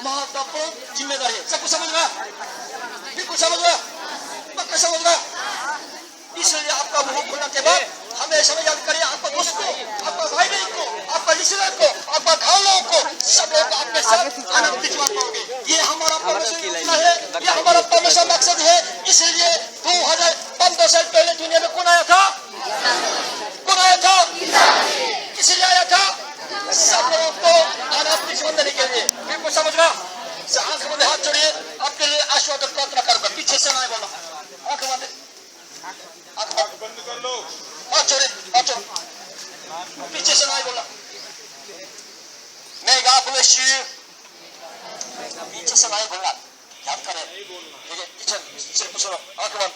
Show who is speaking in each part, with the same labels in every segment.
Speaker 1: महत्वपूर्ण जिम्मेदारी है। सबको समझ में, बिल्कुल समझ में, पक्का समझ में। इसलिए आपका मुंह खोलने के बाद हमेशा याद करिए, आपका दोस्त को, आपका भाई बहन को, आपका रिश्तेदार को, आपका गाँव लोगों को, सब लोग आपके साथ आनंद भिजवा पाओगे। ये हमारा परमेश्वर योजना है, ये हमारा परमेश्वर मकसद है। इसलिए 2015 साल पहले दुनिया में कौन आया था? कौन आया था? किसलिए आया था? सब लोगों को आनंद जीवन देने के लिए। बिल्कुल समझ रहा? आंख बंद, हाथ जोड़िए, आपके लिए आशीर्वाद प्रार्थना करूंगा। पीछे से ना बोलो, आंख बंद, आंख बंद कर लो, हाथ जोड़े, हाथ जोड़, पीछे से ना बोला। May God bless you. पीछे से ना बोला, याद करें, ठीक है? पीछे सिर्फ सुनो, आंख बंद।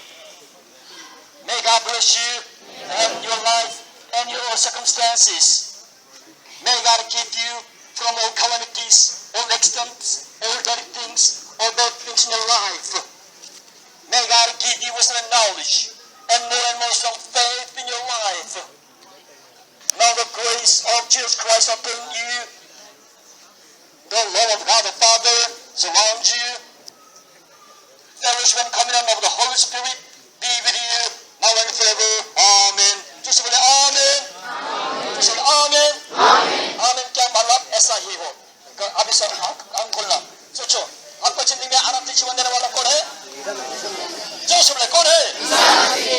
Speaker 1: May God bless you and your life and your circumstances. May God keep you from all calamities, all accidents, all dirty things, all bad things in your life. May God give you wisdom and knowledge, and more strong faith in your life. Now the grace of Jesus Christ upon you, the love of God the Father surrounds you, fellowship and communion of the Holy Spirit be with you now and forever. Amen. just बोले आमीन, just बोले आमीन, आमीन। क्या मतलब? ऐसा ही हो। अभी सब आंख खोलना, सोचो आपका जिंदगी में आनंद जीवन देने वाला कौन है? जो बोले कौन है?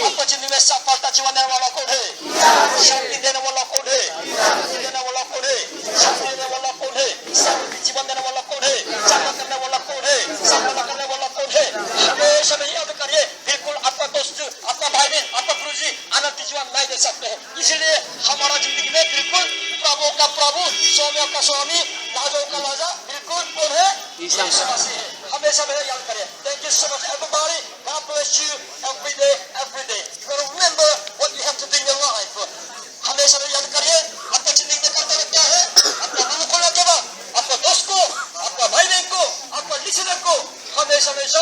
Speaker 1: आपका जिंदगी में सफलता जीवन देने वाला कौन है? शांति देने वाला कौन है? देने वाला कौन है? शांति देने वाला कौन है? जीवन देने वाला कौन है? चंगा करने वाला कौन है? सफलता करने वाला कौन है? हमेशा में याद करिए, बिल्कुल आपका दोस्त, आपका भाई बहन, आपका गुरुजी आनंद जीवन नहीं दे सकते हैं। इसलिए हमारा जिंदगी में बिल्कुल प्रभु का प्रभु, स्वामी का स्वामी, राजा का राजा बिल्कुल कौन है? यीशु मसीह है। हमेशा में याद करिए। Thank you so much everybody. God bless you every day, every day. You gotta remember what you have to do in your life. हमेशा में याद करिए, आपका जिंदगी में कर्तव्य क्या है? अपना मुंह खोलने के बाद आपका दोस्त को, आपका भाई बहन को, आपका रिश्तेदार को हमेशा हमेशा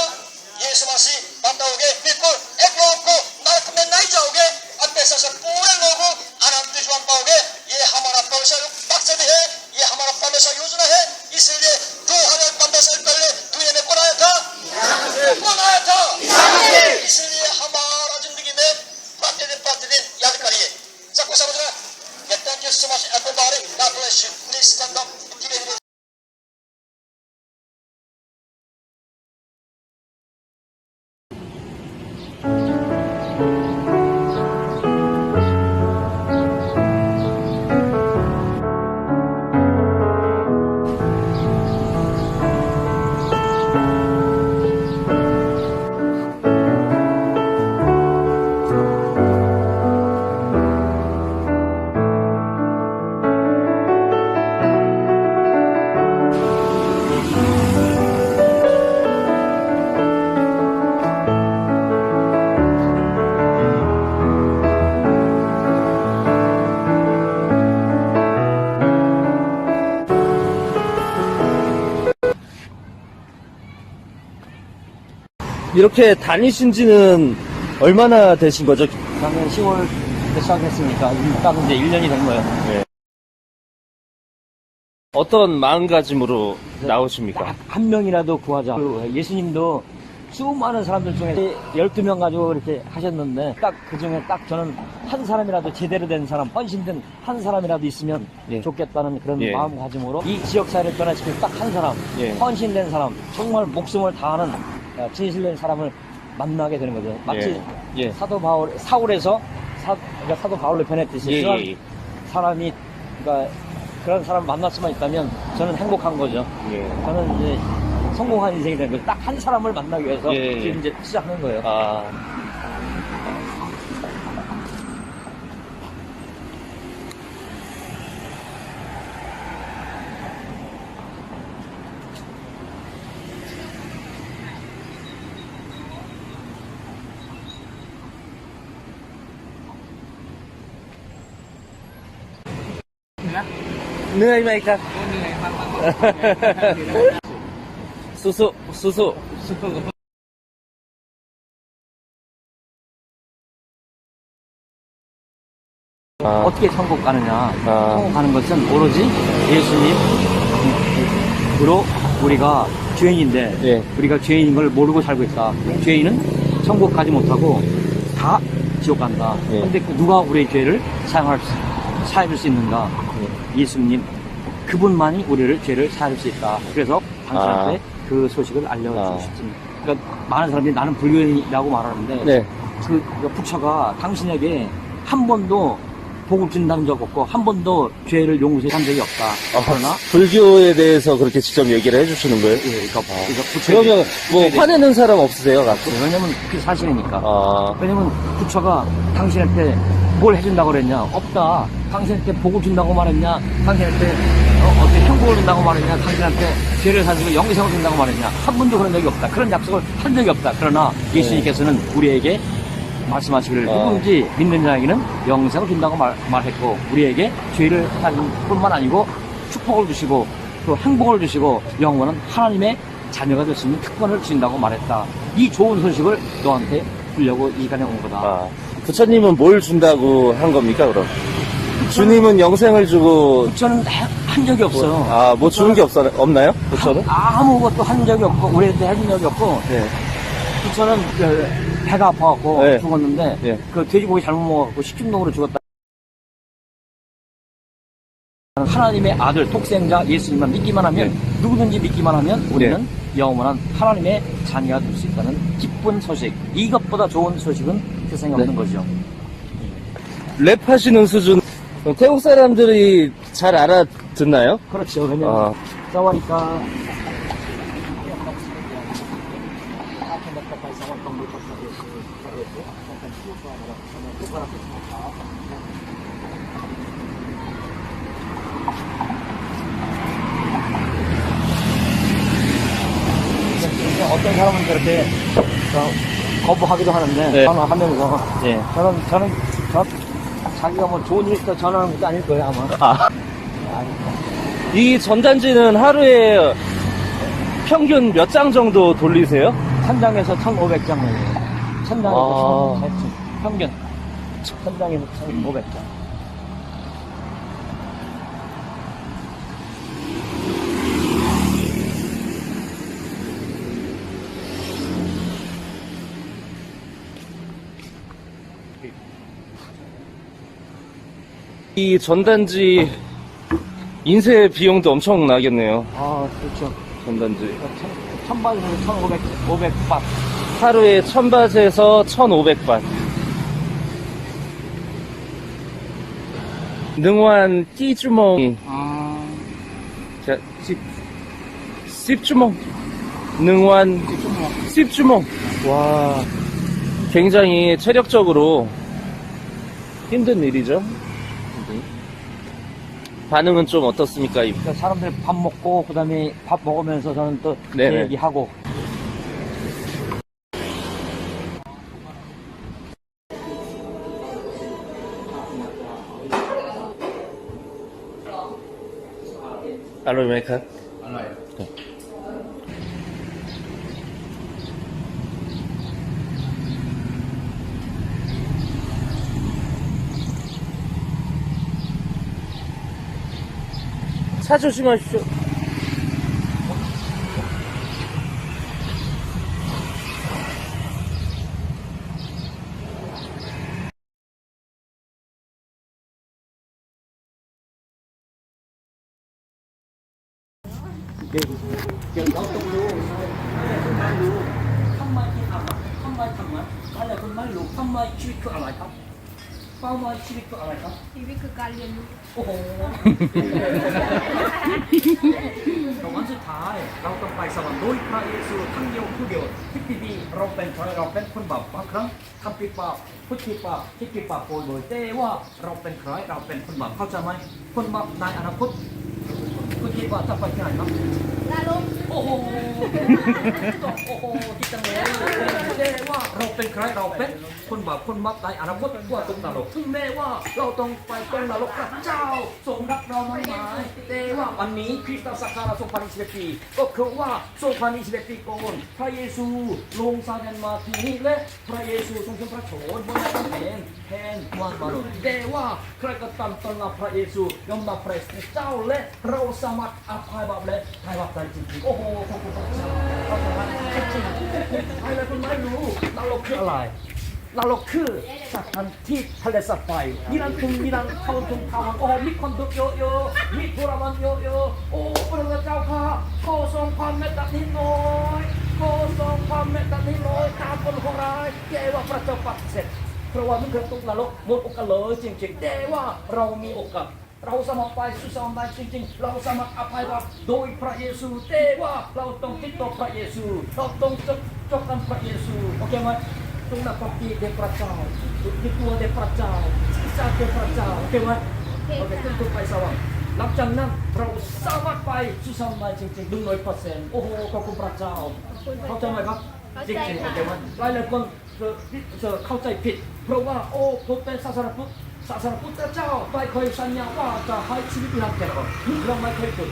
Speaker 1: यीशु मसीह बताओगे। बिल्कुल एक लोगों को नरक में नहीं जाओगे, अपने से पूरे लोगों आनंद जीवन पाओगे। ये हमारा परमेश्वर मकसद है, ये हमारा परमेश्वर योजना है। इसलिए 2015 साल पहले दुनिया में कौन आया था? कौन आया था? इसलिए हमारा जिंदगी में प्रतिदिन याद करिए। सबको समझ रहा है? Thank you so much everybody. God bless you. Please stand up.
Speaker 2: 이렇게 다니신 지는 얼마나 되신 거죠?
Speaker 3: 작년 10월 시작했으니까 딱 이제 1년이 된 거예요.
Speaker 2: 네. 어떤 마음가짐으로 나오십니까?
Speaker 3: 딱 한 명이라도 구하자. 예수님도 수많은 사람들 중에 12명 가지고 이렇게 하셨는데 딱 그 중에 딱 저는 한 사람이라도 제대로 된 사람, 헌신된 한 사람이라도 있으면
Speaker 2: 예.
Speaker 3: 좋겠다는 그런
Speaker 2: 예.
Speaker 3: 마음가짐으로 이 지역사회를 변화시킬 딱 한 사람,
Speaker 2: 예.
Speaker 3: 헌신된 사람, 정말 목숨을 다하는 진실된 사람을 만나게 되는 거죠. 마치
Speaker 2: 예.
Speaker 3: 사도 바울, 사울에서 그러니까 사도 바울로 변했듯이
Speaker 2: 예.
Speaker 3: 그런 사람이 그러니까 그런 사람 만날 수만 있다면 저는 행복한 거죠.
Speaker 2: 예.
Speaker 3: 저는 이제 성공한 인생이 되는 거죠. 딱 한 사람을 만나기 위해서
Speaker 2: 예.
Speaker 3: 지금 이제 시작하는 거예요.
Speaker 2: 아.เหนื่อยไหมครับ
Speaker 4: เหนื่อยมากๆ
Speaker 2: สู้
Speaker 3: 어떻게 천국 가느냐?
Speaker 2: 아.
Speaker 3: 천국 가는 것은 오로지 예수님으로 우리가 죄인인데
Speaker 2: 예.
Speaker 3: 우리가 죄인인 걸 모르고 살고 있다. 죄인은 천국 가지 못하고 다 지옥 간다.
Speaker 2: 예.
Speaker 3: 근데 누가 우리의 죄를 사해줄 수 있는가? 예수님 그분만이 우리를 죄를 사할 수 있다. 그래서 당신한테 그 소식을 알려주고 싶습니다. 그러니까 많은 사람들이 나는 불교인이라고 말하는데
Speaker 2: 네.
Speaker 3: 그 부처가 당신에게 한 번도 복을 준다는 적 없고 한 번도 죄를 용서한 적이 없다. 그러나
Speaker 2: 불교에 대해서 그렇게 직접 얘기를 해주시는 거예요?
Speaker 3: 예, 그러니까 부처에
Speaker 2: 그러면 뭐 화내는 사람 없으세요, 가끔?
Speaker 3: 왜냐면 그게 사실이니까.
Speaker 2: 아,
Speaker 3: 왜냐면 부처가 당신한테 뭘 해준다고 그랬냐? 없다. 당신한테 복을 준다고 말했냐? 당신한테 어떻게 행복을 준다고 말했냐? 당신한테 죄를 사주고 영생을 준다고 말했냐? 한 번도 그런 적이 없다. 그런 약속을 한 적이 없다. 그러나 예수님께서는 우리에게 말씀하시기를 누구든지 믿는 자에게는 영생을 준다고 말했고 우리에게 죄를 사는 뿐만 아니고 축복을 주시고 또 행복을 주시고 영원한 하나님의 자녀가 될 수 있는 특권을 주신다고 말했다. 이 좋은 소식을 너한테 주려고 이 시간에 온 거다.
Speaker 2: 아. 부처님은 뭘 준다고 한 겁니까, 그럼? 주님은 영생을 주고,
Speaker 3: 부처는 한 적이 없어요.
Speaker 2: 아, 뭐 주는 게 없나요? 부처는?
Speaker 3: 아무것도 한 적이 없고 우리한테 해준 적이 없고
Speaker 2: 네.
Speaker 3: 부처는 배가 아파갖고
Speaker 2: 네.
Speaker 3: 죽었는데
Speaker 2: 네.
Speaker 3: 그 돼지고기 잘못 먹어갖고 식중독으로 죽었다. 하나님의 아들 독생자 예수님만 믿기만 하면 누구든지 믿기만 하면 우리는 영원한 하나님의 자녀가 될 수 있다는 기쁜 소식. 이것보다 좋은 소식은 세상에 없는 거죠.
Speaker 2: 랩하시는 수준. 태국 사람들이 잘 알아듣나요?
Speaker 3: 그렇죠. 왜냐면 싸우니까 어떤 사람은 그렇게 거부하기도 하는데
Speaker 2: 네.
Speaker 3: 저는 하면서
Speaker 2: 네.
Speaker 3: 저는 자기가 뭐 좋은 일 있어 전화하는 것도 아닐 거예요 아마.
Speaker 2: 아. 이 전단지는 하루에 평균 몇 장 정도 돌리세요?
Speaker 3: 1000장에서 1500장이에요. 1000장에서
Speaker 2: 아.
Speaker 3: 1500장 평균 1000장에서 1500장.
Speaker 2: 이 전단지 인쇄 비용도 엄청 나겠네요.
Speaker 3: 아 그렇죠.
Speaker 2: 전단지.
Speaker 3: 1000바트에서 1500밭.
Speaker 2: 하루에 1000밭에서 1500밭. 능완 띠주멍이
Speaker 3: 아,
Speaker 2: 자, 10주멍. 능완 10주멍. 와, 굉장히 체력적으로 힘든 일이죠. 반응은 좀 어떻습니까?
Speaker 3: 그러니까 사람들 밥 먹고 그다음에 밥 먹으면서 저는 또
Speaker 2: 네네.
Speaker 3: 얘기하고.
Speaker 2: 알로이 메이커? 차 조심하십시오.
Speaker 4: ชีวิตคือการเรียนรู้
Speaker 3: โอ้โห วันสุดท้ายเราต้องไปสวรรค์ด้วยพระเยซูทั้งเดียวผู้เดียวที่ปีเราเป็นใครเราเป็นคนบาปบางครั้งทำผิดบาปพูดผิดบาปคิดผิดบาปโดยแต่ว่าเราเป็นใครเราเป็นคนบาปเข้าใจไหมคนบาปในอนาคตคุณคิดว่าจะไปที่ไหนครับ
Speaker 4: ลาลง
Speaker 3: โอ้โห โอ้โหคิดจังเลยแต่ว่าเราเป็นใครเราเป็นคนบาปคนบาปในอนาคตว่าตกนรกถึงแม้ว่าเราต้องไปตกนรกพระเจ้าทรงรักเรามากมายแต่ว่าวันนี้คริสตศักราช2021 ปีก็คือว่า2021 ปีก่อนพระเยซูลงสารมาที่นี่และพระเยซูทรงเป็นพระโฉนบนกำแพงแทนมารมนุษย์แต่ว่าใครก็ตามต้อนรับพระเยซูยอมรับพระเจ้าและเราสามารถ มัครอภัยบาปและไถ่บาปใจจริงๆโอ้โหขอบคุณพระเจ้าขอบคุณพระเจ้าจริงๆใครเลยคุณไม่รู้นรกคืออะไรนรกคือสถานที่ทะเลสาบไฟนิรันดร์ถึงนิรันดร์เข้าถึงทางโอ้มีคนทุกข์เยอะๆมีทรมานเยอะๆโอ้พระเจ้าข้าขอทรงความเมตตานิดหน่อยขอทรงความเมตตานิดหน่อยตามคนของเราแกว่าพระเจ้าปัดเสร็จเพราะว่ามันเกิดตกนรกหมดโอกาสเลยจริงๆแต่ว่าเรามีโอกาสเราสมัครไปสุสานไปจริงๆเราสมัครอภัยบาปโดยพระเยซูแต่ว่าเราต้องติดต่อพระเยซูเราต้องจบกันพระเยซูโอเคไหมตรงนั้นก็ตีเด็กพระเจ้าติดตัวเด็กพระเจ้าศีรษะเด็กพระเจ้าโอเคไหมโอเคขึ้นไปสวรรค์หลังจากนั้นเราสามารถไปสุสานไปจริงๆ100%โอ้โหขอบคุณพระเจ้าเข้าใจไหมครับจริงๆโอเคไหมหลายๆคนเข้าใจผิดเพราะว่าโอ้ผมเป็นศาสนาพุทธเจ้าไม่เคยสัญญาว่าจะให้ชีวิตเราแก่เราไม่เคยพูด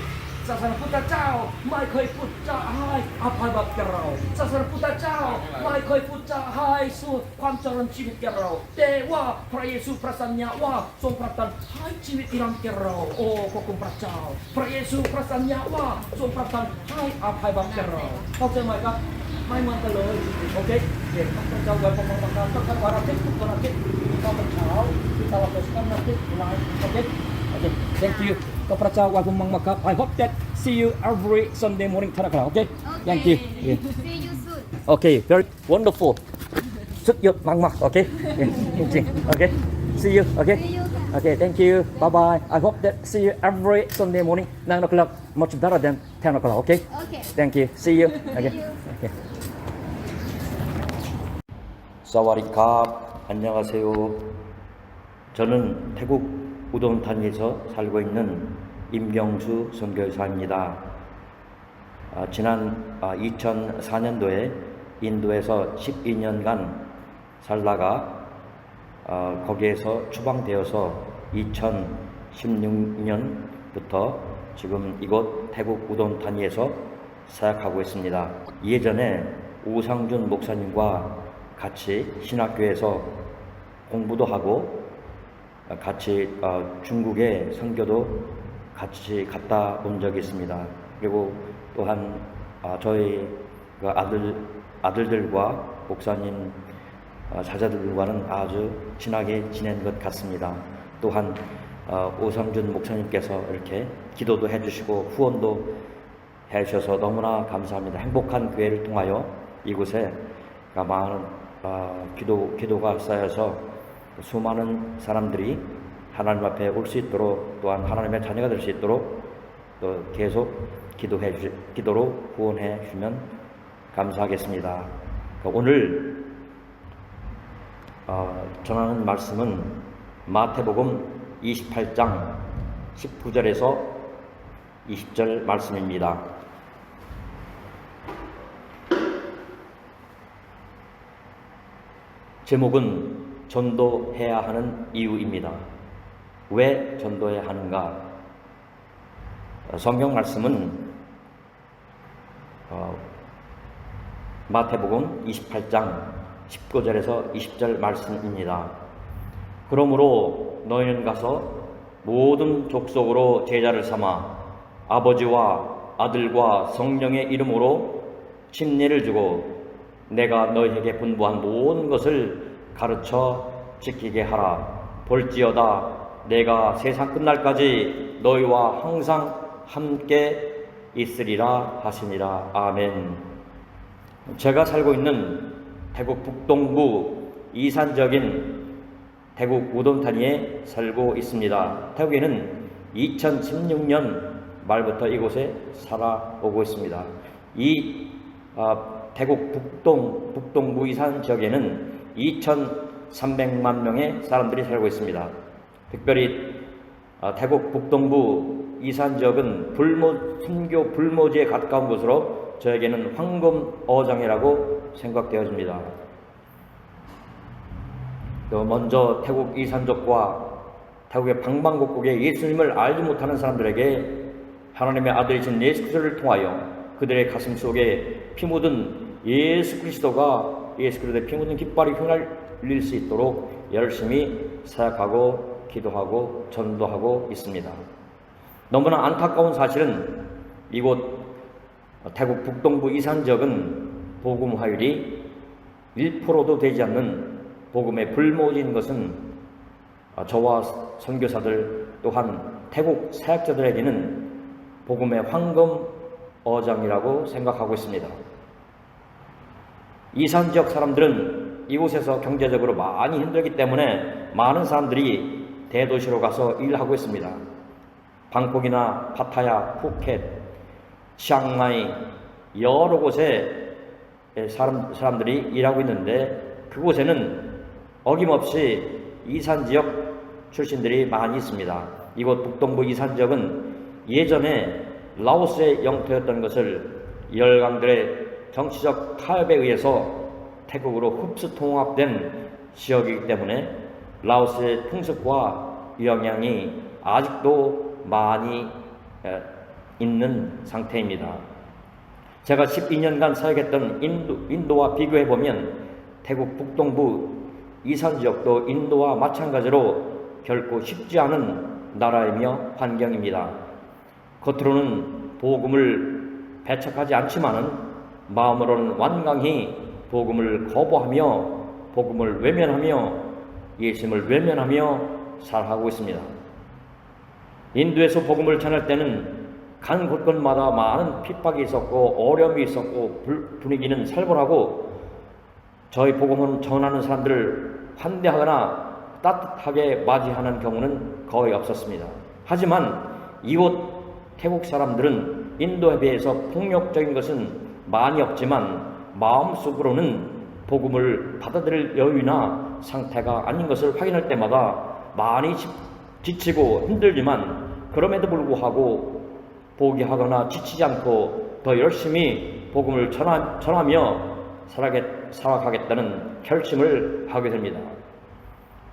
Speaker 3: ศาสนาพุทธเจ้าไม่เคยพูดจะให้อภัยบาปแก่เราศาสนาพุทธเจ้าไม่เคยพูดจะให้สู่ความเจริญชีวิตแก่เราแต่ว่าพระเยซูประสัญญาว่าทรงประทานให้ชีวิตเราแก่เราโอ้ขอบคุณพระเจ้าพระเยซูประสัญญาว่าทรงประทานให้อภัยบาปแก่เราเข้าใจไหมครับไม่เหมือนกันเลยโอเคเดี๋ยวพระเจ้าไว้ประมาณนั้นต้องการวันอาทิตย์ทุกวันอาทิตย์ตอนเช้าkita waktu sekarang nanti mulai okay thank you ก็พระเจ้าไว้ผมมั่งครับ I hope that see you every Sunday morning 10 o'clock okay thank you
Speaker 4: See you soon.
Speaker 3: okay very wonderful สุดยอดมากๆ okay จริงๆ okay see you okay
Speaker 4: See you.
Speaker 3: okay thank you bye bye I hope that see you every Sunday morning 9 o'clock much better than 10 o'clock okay
Speaker 4: Okay.
Speaker 3: thank you see you okay
Speaker 4: you.
Speaker 3: okay
Speaker 2: 사와디캅 안녕하세요. 저는 태국 우동탄에서 살고 있는 임경수 선교사입니다. 지난 2004년도에 인도에서 12년간 살다가 거기에서 추방되어서 2016년부터 지금 이곳 태국 우동탄에서 사역하고 있습니다. 예전에 우상준 목사님과 같이 신학교에서 공부도 하고 같이 중국에 선교도 같이 갔다 온 적이 있습니다. 그리고 또한 저희 그 아들들과 목사님 자자들과는 아주 친하게 지낸 것 같습니다. 또한 오성준 목사님께서 이렇게 기도도 해주시고 후원도 해주셔서 너무나 감사합니다. 행복한 교회를 통하여 이곳에 많은 기도가 쌓여서 수많은 사람들이 하나님 앞에 올 수 있도록 또한 하나님의 자녀가 될 수 있도록 또 계속 기도로 후원해 주시면 감사하겠습니다. 오늘 전하는 말씀은 마태복음 28장 19절에서 20절 말씀입니다. 제목은 전도해야 하는 이유입니다. 왜 전도해야 하는가? 성경 말씀은 마태복음 28장 19절에서 20절 말씀입니다. 그러므로 너희는 가서 모든 족속으로 제자를 삼아 아버지와 아들과 성령의 이름으로 침례를 주고 내가 너희에게 분부한 모든 것을 가르쳐 지키게 하라. 볼지어다 내가 세상 끝날까지 너희와 항상 함께 있으리라 하시니라. 아멘. 제가 살고 있는 태국 북동부 이산적인 태국 우동탄리에 살고 있습니다. 태국에는 2016년 말부터 이곳에 살아오고 있습니다. 이 태국 북동부 이산 지역에는 2,300만 명의 사람들이 살고 있습니다. 특별히 태국 북동부 이산 지역은 순교 불모지에 가까운 곳으로 저에게는 황금어장이라고 생각되어집니다. 먼저 태국 이산족과 태국의 방방곡곡에 예수님을 알지 못하는 사람들에게 하나님의 아들이신 예수 그리스도를 통하여 그들의 가슴 속에 피 묻은 예수 그리스도의 피 묻은 깃발이 휘날릴 수 있도록 열심히 사역하고 기도하고 전도하고 있습니다. 너무나 안타까운 사실은 이곳 태국 북동부 이산 지역은 복음 화율이 1%도 되지 않는 복음의 불모지인 것은 저와 선교사들 또한 태국 사역자들에게는 복음의 황금 어장이라고 생각하고 있습니다. 이산 지역 사람들은 이곳에서 경제적으로 많이 힘들기 때문에 많은 사람들이 대도시로 가서 일하고 있습니다. 방콕이나 파타야, 푸켓, 샹하이 여러 곳에 사람들이 일하고 있는데 그곳에는 어김없이 이산 지역 출신들이 많이 있습니다. 이곳 북동부 이산 지역은 예전에 라오스의 영토였던 것을 열강들의 정치적 타협에 의해서 태국으로 흡수 통합된 지역이기 때문에 라오스의 풍습과 영향이 아직도 많이 있는 상태입니다. 제가 12년간 사역했던 인도와 비교해보면 태국 북동부 이산 지역도 인도와 마찬가지로 결코 쉽지 않은 나라이며 환경입니다. 겉으로는 복음을 배척하지 않지만은 마음으로는 완강히 복음을 거부하며 복음을 외면하며 예수님을 외면하며 살아가고 있습니다. 인도에서 복음을 전할 때는 간 곳곳마다 많은 핍박이 있었고 어려움이 있었고 분위기는 살벌하고 저희 복음을 전하는 사람들을 환대하거나 따뜻하게 맞이하는 경우는 거의 없었습니다. 하지만 이곳 태국 사람들은 인도에 비해서 폭력적인 것은 많이 없지만 마음속으로는 복음을 받아들일 여유나 상태가 아닌 것을 확인할 때마다 많이 지치고 힘들지만 그럼에도 불구하고 포기하거나 지치지 않고 더 열심히 복음을 전하며 살아가겠다는 결심을 하게 됩니다.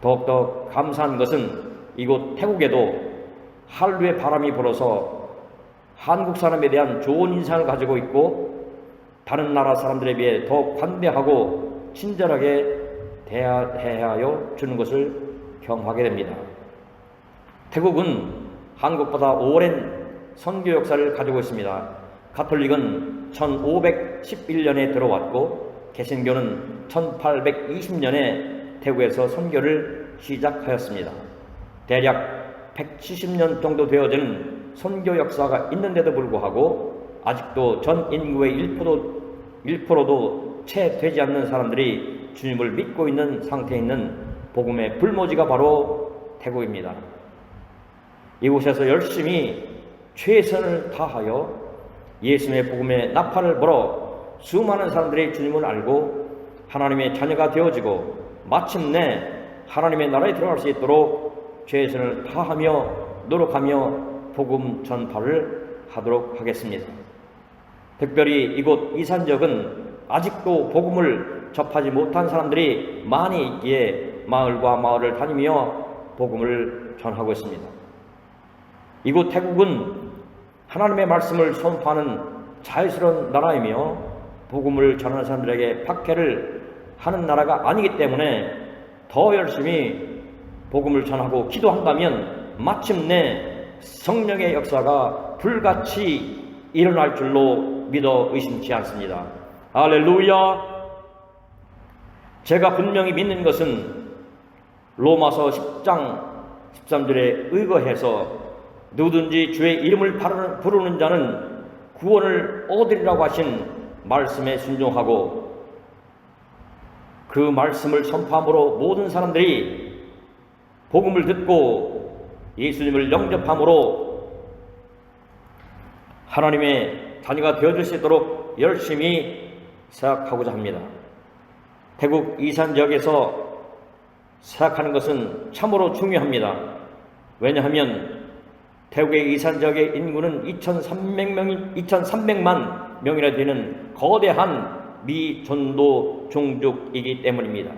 Speaker 2: 더욱더 감사한 것은 이곳 태국에도 한류의 바람이 불어서 한국 사람에 대한 좋은 인상을 가지고 있고 다른 나라 사람들에 비해 더 관대하고 친절하게 대하여 주는 것을 경험하게 됩니다. 태국은 한국보다 오랜 선교 역사를 가지고 있습니다. 가톨릭은 1511년에 들어왔고 개신교는 1820년에 태국에서 선교를 시작하였습니다. 대략 170년 정도 되어지는 선교 역사가 있는데도 불구하고 아직도 전 인구의 1%도 채 되지 않는 사람들이 주님을 믿고 있는 상태에 있는 복음의 불모지가 바로 태국입니다. 이곳에서 열심히 최선을 다하여 예수님의 복음의 나팔을 불어 수많은 사람들이 주님을 알고 하나님의 자녀가 되어지고 마침내 하나님의 나라에 들어갈 수 있도록 최선을 다하며 노력하며 복음 전파를 하도록 하겠습니다. 특별히 이곳 이산 지역은 아직도 복음을 접하지 못한 사람들이 많이 있기에 마을과 마을을 다니며 복음을 전하고 있습니다. 이곳 태국은 하나님의 말씀을 선포하는 자유스러운 나라이며 복음을 전하는 사람들에게 박해를 하는 나라가 아니기 때문에 더 열심히 복음을 전하고 기도한다면 마침내 성령의 역사가 불같이 일어날 줄로 믿어 의심치 않습니다. 할렐루야! 제가 분명히 믿는 것은 로마서 10장 13절에 의거해서 누구든지 주의 이름을 부르는 자는 구원을 얻으리라고 하신 말씀에 순종하고 그 말씀을 선포함으로 모든 사람들이 복음을 듣고 예수님을 영접함으로 하나님의 자녀가 되어줄 수 있도록 열심히 사역하고자 합니다. 태국 이산 지역에서 사역하는 것은 참으로 중요합니다. 왜냐하면 태국의 이산 지역의 인구는 2300만 명이나 되는 거대한 미전도 종족이기 때문입니다.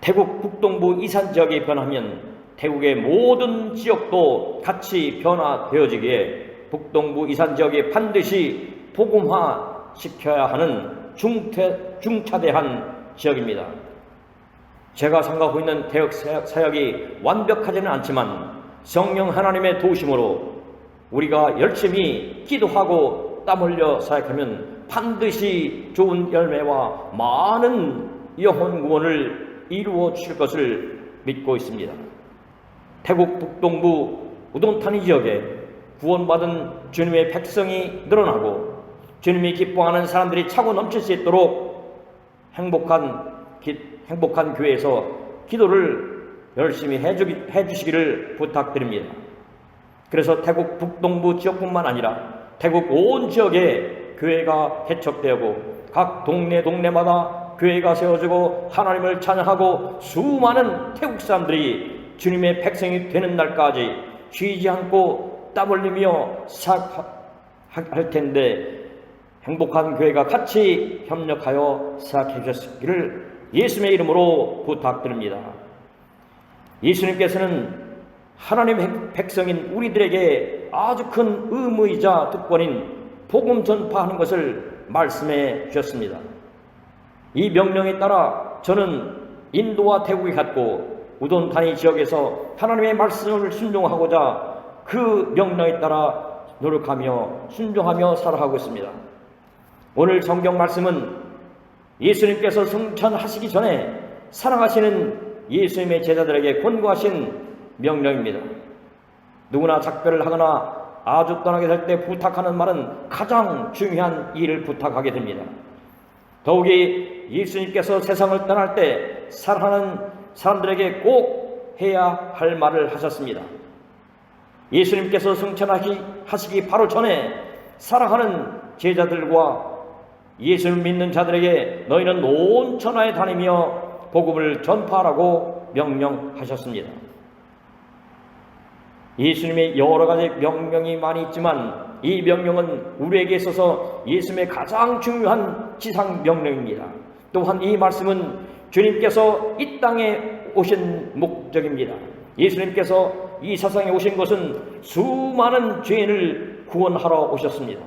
Speaker 2: 태국 북동부 이산 지역이 변하면 태국의 모든 지역도 같이 변화되어지기에 북동부 이산 지역이 반드시 복음화 시켜야 하는 중차대한 지역입니다. 제가 생각하고 있는 태국 사역이 완벽하지는 않지만 성령 하나님의 도우심으로 우리가 열심히 기도하고 땀 흘려 사역하면 반드시 좋은 열매와 많은 영혼 구원을 이루어 주실 것을 믿고 있습니다. 태국 북동부 우돈타니 지역에 구원받은 주님의 백성이 늘어나고 주님이 기뻐하는 사람들이 차고 넘칠 수 있도록 행복한 교회에서 기도를 열심히 해주시기를 부탁드립니다. 그래서 태국 북동부 지역뿐만 아니라 태국 온 지역에 교회가 개척되고 각 동네마다 교회가 세워지고 하나님을 찬양하고 수많은 태국 사람들이 주님의 백성이 되는 날까지 쉬지 않고 땀 흘리며 사역할 텐데 행복한 교회가 같이 협력하여 사역해 주시기를 예수님의 이름으로 부탁드립니다. 예수님께서는 하나님의 백성인 우리들에게 아주 큰 의무이자 특권인 복음 전파하는 것을 말씀해 주셨습니다. 이 명령에 따라 저는 인도와 태국에 갔고 우돈타니 지역에서 하나님의 말씀을 순종하고자 그 명령에 따라 노력하며 순종하며 살아가고 있습니다. 오늘 성경 말씀은 예수님께서 승천하시기 전에 사랑하시는 예수님의 제자들에게 권고하신 명령입니다. 누구나 작별을 하거나 아주 떠나게 될 때 부탁하는 말은 가장 중요한 일을 부탁하게 됩니다. 더욱이 예수님께서 세상을 떠날 때 사랑하는 사람들에게 꼭 해야 할 말을 하셨습니다. 예수님께서 승천하시기 바로 전에 사랑하는 제자들과 예수를 믿는 자들에게 너희는 온 천하에 다니며 복음을 전파하라고 명령하셨습니다. 예수님의 여러 가지 명령이 많이 있지만 이 명령은 우리에게 있어서 예수님의 가장 중요한 지상 명령입니다. 또한 이 말씀은 주님께서 이 땅에 오신 목적입니다. 예수님께서 이 세상에 오신 것은 수많은 죄인을 구원하러 오셨습니다.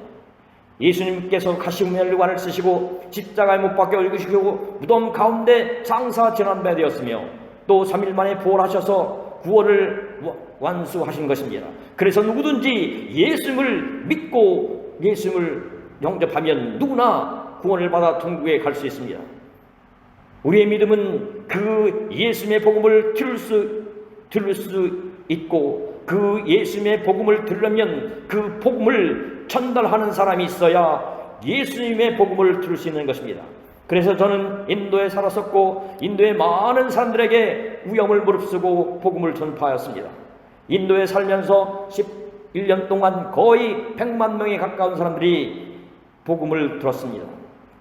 Speaker 2: 예수님께서 가시면류관을 쓰시고 십자가에 못 박혀 죽으시고 무덤 가운데 장사 지난배 되었으며 또 3일 만에 부활하셔서 구원을 완수하신 것입니다. 그래서 누구든지 예수님을 믿고 예수님을 영접하면 누구나 구원을 받아 천국에 갈 수 있습니다. 우리의 믿음은 그 예수님의 복음을 들을 수 있고 그 예수님의 복음을 들으려면 그 복음을 전달하는 사람이 있어야 예수님의 복음을 들을 수 있는 것입니다. 그래서 저는 인도에 살았었고 인도의 많은 사람들에게 위험을 무릅쓰고 복음을 전파하였습니다. 인도에 살면서 11년 동안 거의 100만 명에 가까운 사람들이 복음을 들었습니다.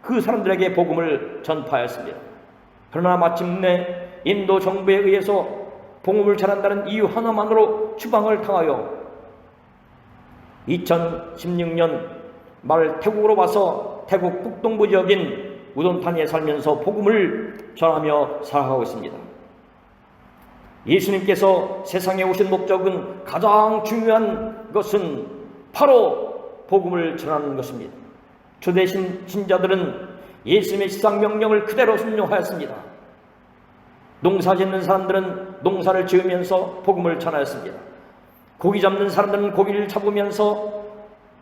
Speaker 2: 그 사람들에게 복음을 전파하였습니다. 그러나 마침내 인도 정부에 의해서 복음을 전한다는 이유 하나만으로 추방을 당하여 2016년 말 태국으로 와서 태국 북동부 지역인 우돈타니에 살면서 복음을 전하며 살아가고 있습니다. 예수님께서 세상에 오신 목적은 가장 중요한 것은 바로 복음을 전하는 것입니다. 초대신 신자들은 예수님의 시상명령을 그대로 순종하였습니다. 농사 짓는 사람들은 농사를 지으면서 복음을 전하였습니다. 고기 잡는 사람들은 고기를 잡으면서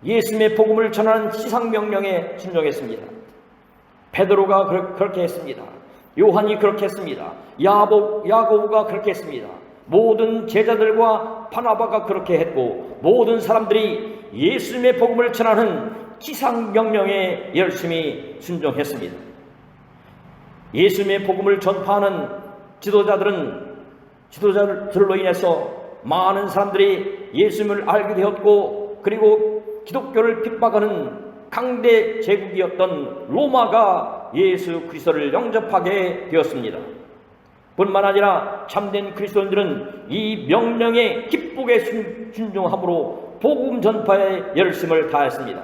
Speaker 2: 예수님의 복음을 전하는 시상명령에 순종했습니다. 베드로가 그렇게 했습니다. 요한이 그렇게 했습니다. 야고보가 그렇게 했습니다. 모든 제자들과 바나바가 그렇게 했고 모든 사람들이 예수님의 복음을 전하는 기상명령에 열심히 순종했습니다. 예수님의 복음을 전파하는 지도자들로 인해서 많은 사람들이 예수님을 알게 되었고 그리고 기독교를 핍박하는 강대 제국이었던 로마가 예수 그리스도를 영접하게 되었습니다. 뿐만 아니라 참된 그리스도인들은 이 명령에 기쁘게 순종함으로 복음 전파에 열심을 다했습니다.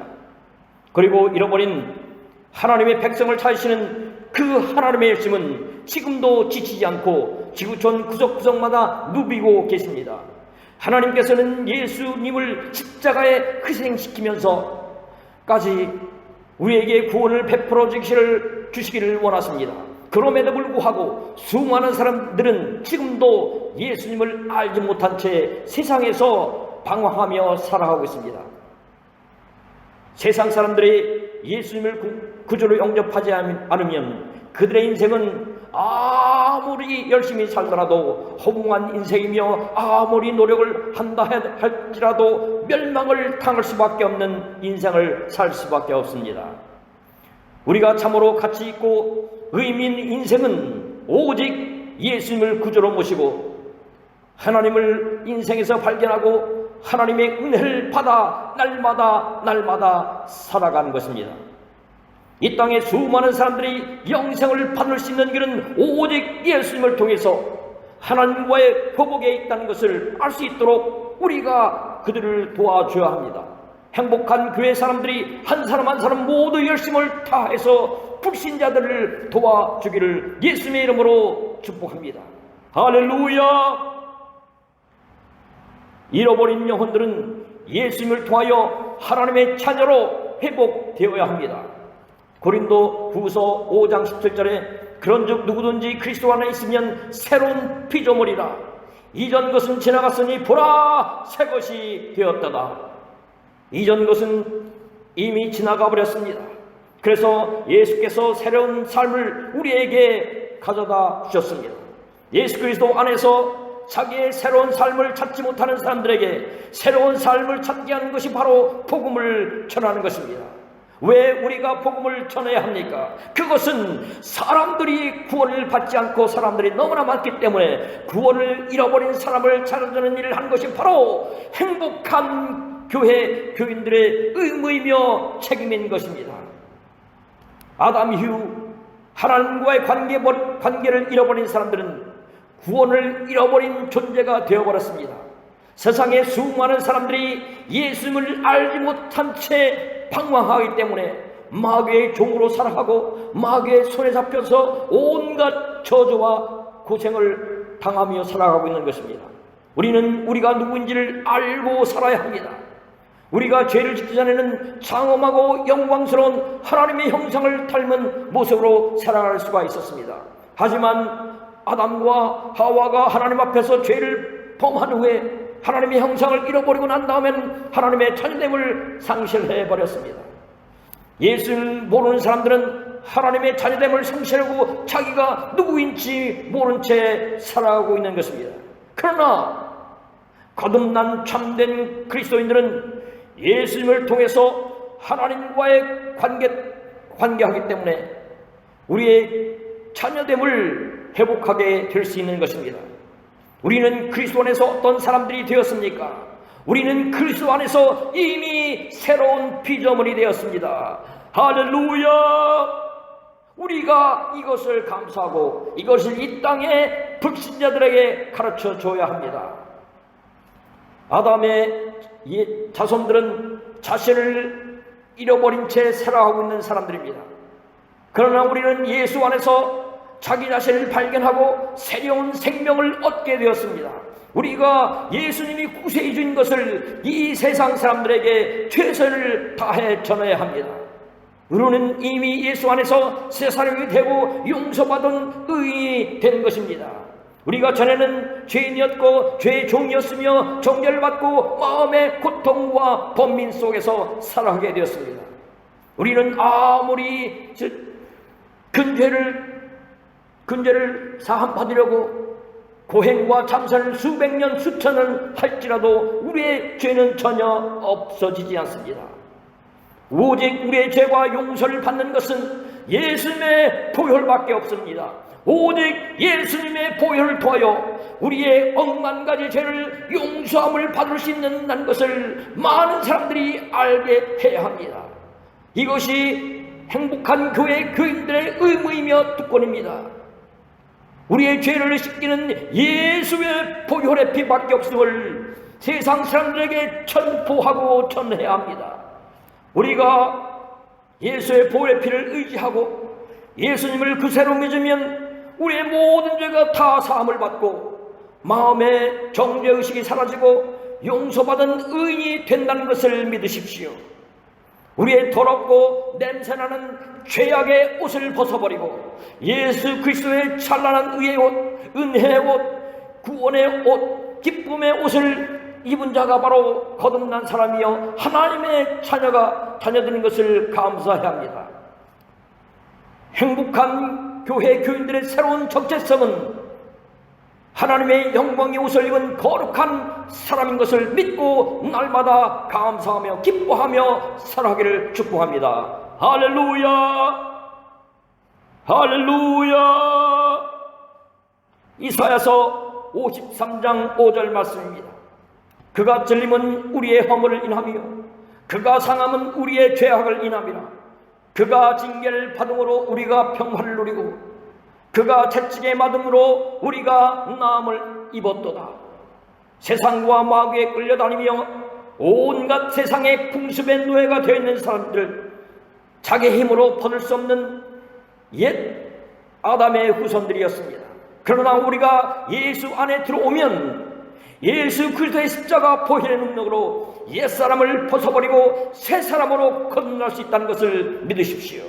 Speaker 2: 그리고 잃어버린 하나님의 백성을 찾으시는 그 하나님의 열심은 지금도 지치지 않고 지구촌 구석구석마다 누비고 계십니다. 하나님께서는 예수님을 십자가에 희생시키면서까지 우리에게 구원을 베풀어 주시기를 원하십니다. 그럼에도 불구하고 수많은 사람들은 지금도 예수님을 알지 못한 채 세상에서 방황하며 살아가고 있습니다. 세상 사람들이 예수님을 구주로 영접하지 않으면 그들의 인생은 아무리 열심히 살더라도 허무한 인생이며 아무리 노력을 한다 할지라도 멸망을 당할 수밖에 없는 인생을 살 수밖에 없습니다. 우리가 참으로 가치 있고 의미 있는 인생은 오직 예수님을 구주로 모시고 하나님을 인생에서 발견하고 하나님의 은혜를 받아 날마다 살아가는 것입니다. 이 땅에 수많은 사람들이 영생을 받을 수 있는 길은 오직 예수님을 통해서 하나님과의 회복에 있다는 것을 알 수 있도록 우리가 그들을 도와줘야 합니다. 행복한 교회 사람들이 한 사람 한 사람 모두 열심을 다해서 불신자들을 도와주기를 예수님의 이름으로 축복합니다. 할렐루야! 잃어버린 영혼들은 예수님을 통하여 하나님의 자녀로 회복되어야 합니다. 고린도 후서 5장 17절에 그런즉 누구든지 그리스도 안에 있으면 새로운 피조물이라 이전 것은 지나갔으니 보라 새 것이 되었다다. 이전 것은 이미 지나가 버렸습니다. 그래서 예수께서 새로운 삶을 우리에게 가져다 주셨습니다. 예수 그리스도 안에서 자기의 새로운 삶을 찾지 못하는 사람들에게 새로운 삶을 찾게 하는 것이 바로 복음을 전하는 것입니다. 왜 우리가 복음을 전해야 합니까? 그것은 사람들이 구원을 받지 않고 사람들이 너무나 많기 때문에 구원을 잃어버린 사람을 찾아주는 일을 한 것이 바로 행복한 교회 교인들의 의무이며 책임인 것입니다. 아담 이후 하나님과의 관계를 잃어버린 사람들은 구원을 잃어버린 존재가 되어버렸습니다. 세상에 수많은 사람들이 예수님을 알지 못한 채 방황하기 때문에 마귀의 종으로 살아가고 마귀의 손에 잡혀서 온갖 저주와 고생을 당하며 살아가고 있는 것입니다. 우리는 우리가 누구인지를 알고 살아야 합니다. 우리가 죄를 짓기 전에는 장엄하고 영광스러운 하나님의 형상을 닮은 모습으로 살아갈 수가 있었습니다. 하지만 아담과 하와가 하나님 앞에서 죄를 범한 후에 하나님의 형상을 잃어버리고 난 다음에는 하나님의 자녀됨을 상실해버렸습니다. 예수를 모르는 사람들은 하나님의 자녀됨을 상실하고 자기가 누구인지 모른 채 살아가고 있는 것입니다. 그러나 거듭난 참된 그리스도인들은 예수님을 통해서 하나님과의 관계하기 때문에 우리의 자녀됨을 회복하게 될 수 있는 것입니다. 우리는 그리스도 안에서 어떤 사람들이 되었습니까? 우리는 그리스도 안에서 이미 새로운 피조물이 되었습니다. 할렐루야! 우리가 이것을 감사하고 이것을 이 땅의 불신자들에게 가르쳐 줘야 합니다. 아담의 자손들은 자신을 잃어버린 채 살아가고 있는 사람들입니다. 그러나 우리는 예수 안에서 자기 자신을 발견하고 새로운 생명을 얻게 되었습니다. 우리가 예수님이 구세해 준 것을 이 세상 사람들에게 최선을 다해 전해야 합니다. 우리는 이미 예수 안에서 새 사람이 되고 용서받은 의인이 된 것입니다. 우리가 전에는 죄인이었고 죄의 종이었으며 정죄를 받고 마음의 고통과 번민 속에서 살아가게 되었습니다. 우리는 아무리 근죄를 사함받으려고 고행과 참선을 수백 년 수천을 할지라도 우리의 죄는 전혀 없어지지 않습니다. 오직 우리의 죄와 용서를 받는 것은 예수님의 보혈밖에 없습니다. 오직 예수님의 보혈을 통하여 우리의 억만 가지 죄를 용서함을 받을 수 있는 것을 많은 사람들이 알게 해야 합니다. 이것이 행복한 교회 교인들의 의무이며 특권입니다. 우리의 죄를 씻기는 예수의 보혈의 피밖에 없음을 세상 사람들에게 전포하고 전해야 합니다. 우리가 예수의 보혈의 피를 의지하고 예수님을 그새로 믿으면 우리의 모든 죄가 다 사함을 받고 마음의 정죄의식이 사라지고 용서받은 의인이 된다는 것을 믿으십시오. 우리의 더럽고 냄새나는 죄악의 옷을 벗어버리고 예수 그리스도의 찬란한 의의 옷, 은혜의 옷, 구원의 옷, 기쁨의 옷을 입은 자가 바로 거듭난 사람이여 하나님의 자녀들인 것을 감사해야 합니다. 행복한 교회 교인들의 새로운 정체성은 하나님의 영광의 옷을 입은 거룩한 사람인 것을 믿고 날마다 감사하며 기뻐하며 살아가기를 축복합니다. 할렐루야, 할렐루야. 이사야서 53장 5절 말씀입니다. 그가 찔림은 우리의 허물을 인하며 그가 상함은 우리의 죄악을 인함이라. 그가 징계를 받음으로 우리가 평화를 누리고 그가 채찍에 맞음으로 우리가 나음을 입었도다. 세상과 마귀에 끌려다니며 온갖 세상의 풍습의 노예가 되어 있는 사람들, 자기 힘으로 벗을 수 없는 옛 아담의 후손들이었습니다. 그러나 우리가 예수 안에 들어오면 예수 그리스도의 십자가 보혈의 능력으로 옛사람을 벗어버리고 새 사람으로 거듭날 수 있다는 것을 믿으십시오.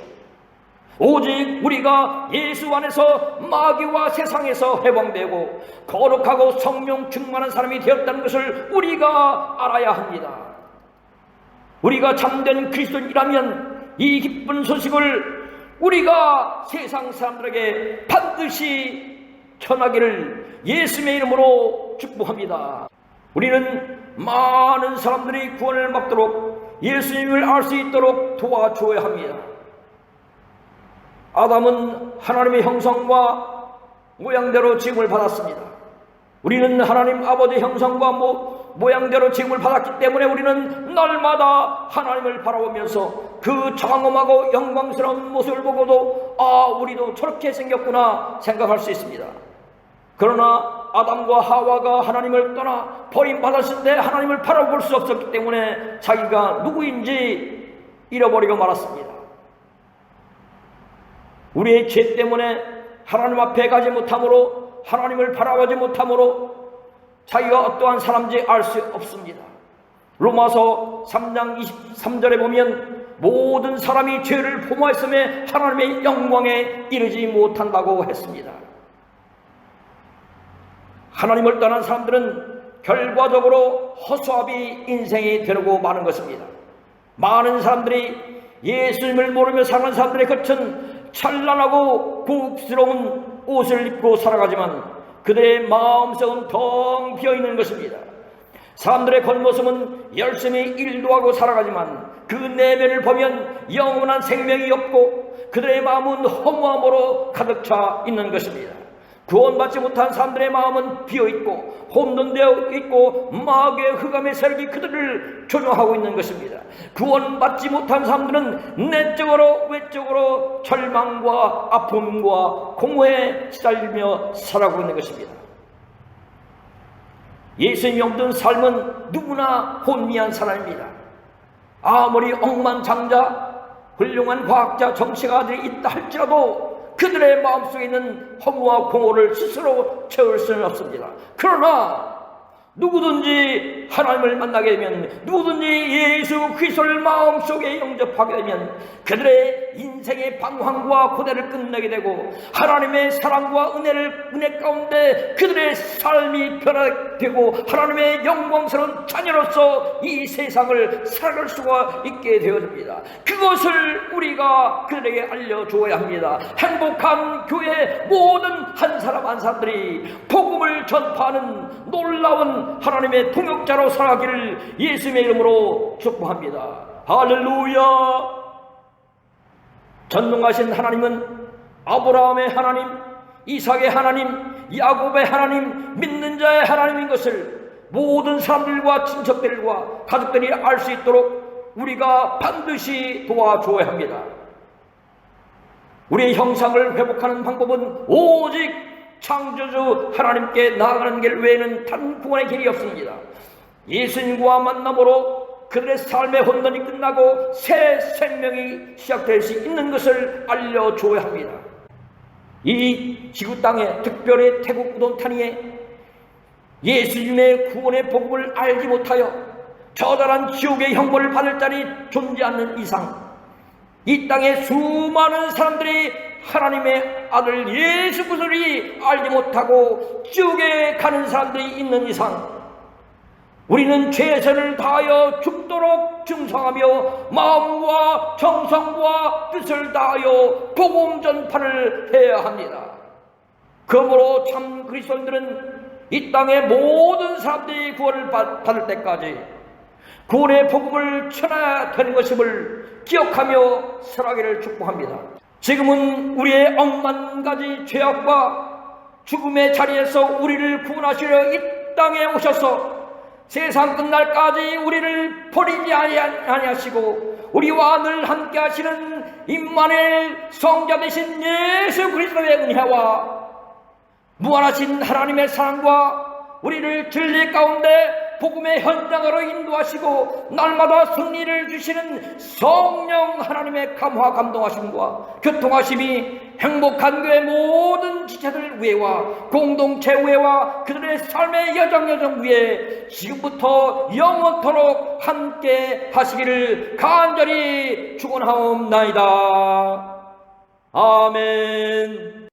Speaker 2: 오직 우리가 예수 안에서 마귀와 세상에서 해방되고 거룩하고 성령 충만한 사람이 되었다는 것을 우리가 알아야 합니다. 우리가 참된 그리스도인이라면 이 기쁜 소식을 우리가 세상 사람들에게 반드시 전하기를 예수님의 이름으로 축복합니다. 우리는 많은 사람들이 구원을 받도록 예수님을 알 수 있도록 도와줘야 합니다. 아담은 하나님의 형상과 모양대로 지음을 받았습니다. 우리는 하나님 아버지의 형상과 모양대로 지음을 받았기 때문에 우리는 날마다 하나님을 바라보면서 그 장엄하고 영광스러운 모습을 보고도 우리도 저렇게 생겼구나 생각할 수 있습니다. 그러나 아담과 하와가 하나님을 떠나 버림받았을 때 하나님을 바라볼 수 없었기 때문에 자기가 누구인지 잃어버리고 말았습니다. 우리의 죄 때문에 하나님 앞에 가지 못함으로 하나님을 바라보지 못함으로 자기가 어떠한 사람인지 알 수 없습니다. 로마서 3장 23절에 보면 모든 사람이 죄를 범하였음에 하나님의 영광에 이르지 못한다고 했습니다. 하나님을 떠난 사람들은 결과적으로 허수아비 인생이 되고 마는 것입니다. 많은 사람들이 예수님을 모르며 사는 사람들의 겉은 찬란하고 고급스러운 옷을 입고 살아가지만 그들의 마음속은 텅 비어있는 것입니다. 사람들의 겉모습은 열심히 일도 하고 살아가지만 그 내면을 보면 영원한 생명이 없고 그들의 마음은 허무함으로 가득 차 있는 것입니다. 구원받지 못한 사람들의 마음은 비어있고 혼돈되어 있고 마귀의 흑암의 세력이 그들을 조종하고 있는 것입니다. 구원받지 못한 사람들은 내적으로 외적으로 절망과 아픔과 공허에 시달리며 살아가고 있는 것입니다. 예수님이 없는 삶은 누구나 혼미한 사람입니다. 아무리 억만장자, 훌륭한 과학자, 정치가들이 있다 할지라도 그들의 마음속에 있는 허무와 공허를 스스로 채울 수는 없습니다. 그러나 누구든지 하나님을 만나게 되면, 누구든지 예수 그리스도를 마음속에 영접하게 되면 그들의 인생의 방황과 고뇌를 끝내게 되고 하나님의 사랑과 은혜 가운데 그들의 삶이 변화되고 하나님의 영광스러운 자녀로서 이 세상을 살아갈 수가 있게 되어집니다. 그것을 우리가 그들에게 알려주어야 합니다. 행복한 교회 모든 한 사람 한 사람들이 복음을 전파하는 놀라운 하나님의 통역자로 살아가기를 예수님의 이름으로 축복합니다. 할렐루야. 전능하신 하나님은 아브라함의 하나님, 이삭의 하나님, 야곱의 하나님, 믿는 자의 하나님인 것을 모든 사람들과 친척들과 가족들이 알 수 있도록 우리가 반드시 도와줘야 합니다. 우리의 형상을 회복하는 방법은 오직 창조주 하나님께 나아가는 길 외에는 다른 구원의 길이 없습니다. 예수님과 만남으로 그들의 삶의 혼돈이 끝나고 새 생명이 시작될 수 있는 것을 알려줘야 합니다. 이 지구 땅에, 특별히 태국 우돈타니에 예수님의 구원의 복음을 알지 못하여 처절한 지옥의 형벌을 받을 자리 존재하는 이상, 이 땅에 수많은 사람들이 하나님의 아들 예수 그리스도를 알지 못하고 지옥에 가는 사람들이 있는 이상, 우리는 최선을 다하여 죽도록 충성하며 마음과 정성과 뜻을 다하여 복음 전파를 해야 합니다. 그러므로 참 그리스도인들은 이 땅의 모든 사람들이 구원을 받을 때까지 구원의 복음을 전해야 되는 것임을 기억하며 살아가기를 축복합니다. 지금은 우리의 억만 가지 죄악과 죽음의 자리에서 우리를 구원하시려 이 땅에 오셔서 세상 끝날까지 우리를 버리지 아니하시고 우리와 늘 함께 하시는 임마누엘 성자 되신 예수 그리스도의 은혜와 무한하신 하나님의 사랑과 우리를 진리 가운데 복음의 현장으로 인도하시고 날마다 승리를 주시는 성령 하나님의 감화 감동하심과 교통하심이 행복한 교회 모든 지체들 위에와 공동체 위에와 그들의 삶의 여정 위에 지금부터 영원토록 함께 하시기를 간절히 축원하옵나이다. 아멘.